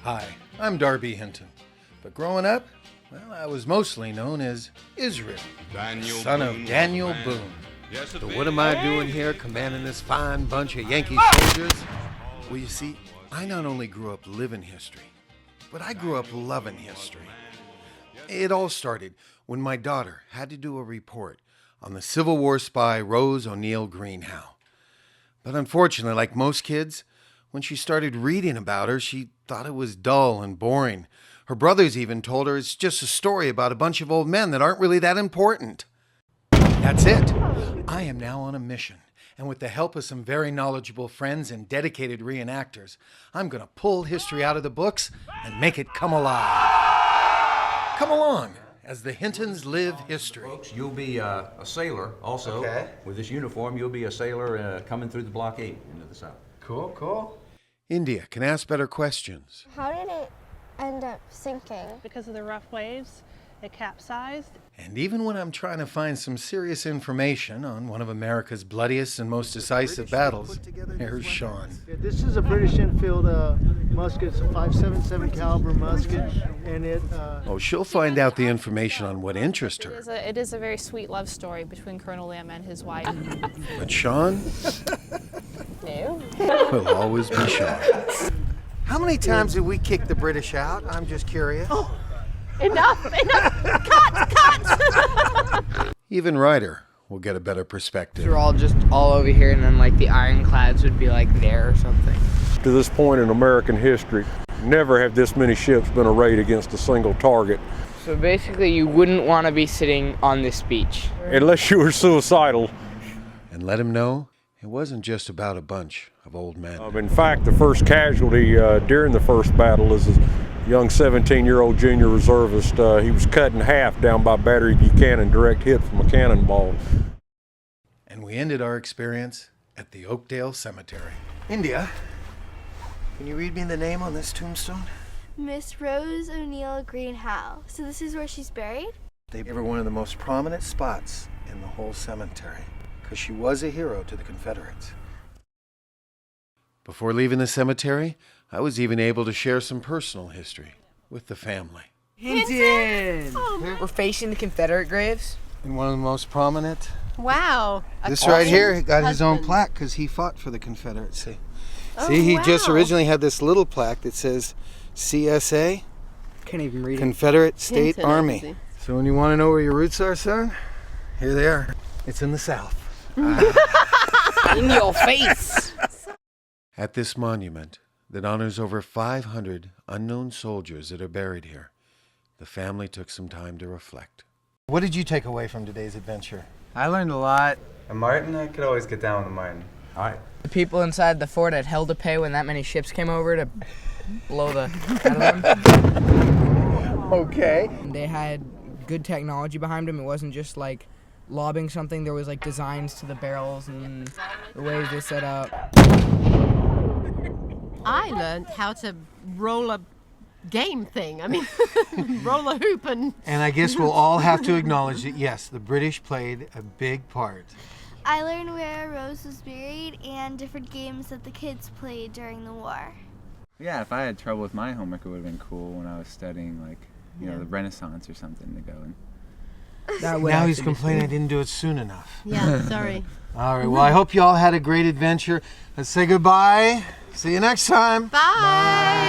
Hi, I'm Darby Hinton, but growing up, well, I was mostly known as Israel, son of Daniel Boone. So what am I doing here commanding this fine bunch of Yankee soldiers? Well, you see, I not only grew up living history, but I grew up loving history. It all started when my daughter had to do a report on the Civil War spy Rose O'Neal Greenhow. But unfortunately, like most kids, when she started reading about her, she thought it was dull and boring. Her brothers even told her it's just a story about a bunch of old men that aren't really that important. That's it. I am now on a mission, and with the help of some very knowledgeable friends and dedicated reenactors, I'm going to pull history out of the books and make it come alive. Come along as the Hintons live history. Folks, you'll be a sailor also. Okay. With this uniform, you'll be a sailor coming through the blockade into the South. Cool. India can ask better questions. How did it end up sinking? Because of the rough waves, it capsized. And even when I'm trying to find some serious information on one of America's bloodiest and most decisive battles, here's Sean. This is a British Enfield musket. It's a .577 caliber musket, and it. Oh, she'll find out the information on what interests her. It is a very sweet love story between Colonel Lamb and his wife. But Sean No. will always be Sean. How many times did we kick the British out? I'm just curious. Oh, enough! Cut! Even Ryder will get a better perspective. We're all just all over here, and then like the ironclads would be like there or something. To this point in American history, never have this many ships been arrayed against a single target. So basically you wouldn't want to be sitting on this beach. Unless you were suicidal. And let him know it wasn't just about a bunch of old men. In fact, the first casualty during the first battle is a young 17-year-old junior reservist. He was cut in half down by Battery Buchanan, direct hit from a cannonball. And we ended our experience at the Oakdale Cemetery. India, can you read me the name on this tombstone? Miss Rose O'Neal Greenhow. So this is where she's buried? They gave her one of the most prominent spots in the whole cemetery, because she was a hero to the Confederates. Before leaving the cemetery, I was even able to share some personal history with the family. Hinton! We're facing the Confederate graves. And one of the most prominent. Wow. This right here got his own plaque because he fought for the Confederacy. See, he just originally had this little plaque that says CSA, Can't even read it. Confederate State Hinton, Army. easy. So when you want to know where your roots are, son, here they are. It's in the South. In your face! At this monument that honors over 500 unknown soldiers that are buried here, the family took some time to reflect. What did you take away from today's adventure? I learned a lot. And Martin, I could always get down with the Martin. All right. The people inside the fort had hell to pay when that many ships came over to blow the out of them. Okay. They had good technology behind them. It wasn't just like lobbing something. There was like designs to the barrels and the ways they set up. I learned how to roll a game thing. I mean, roll a hoop and... And I guess we'll all have to acknowledge that, yes, the British played a big part. I learned where Rose was buried and different games that the kids played during the war. Yeah, if I had trouble with my homework, it would have been cool when I was studying, like, you know, the Renaissance or something to go and... Now he's complaining I didn't do it soon enough. Yeah, sorry. All right, well, I hope you all had a great adventure. Let's say goodbye. See you next time. Bye.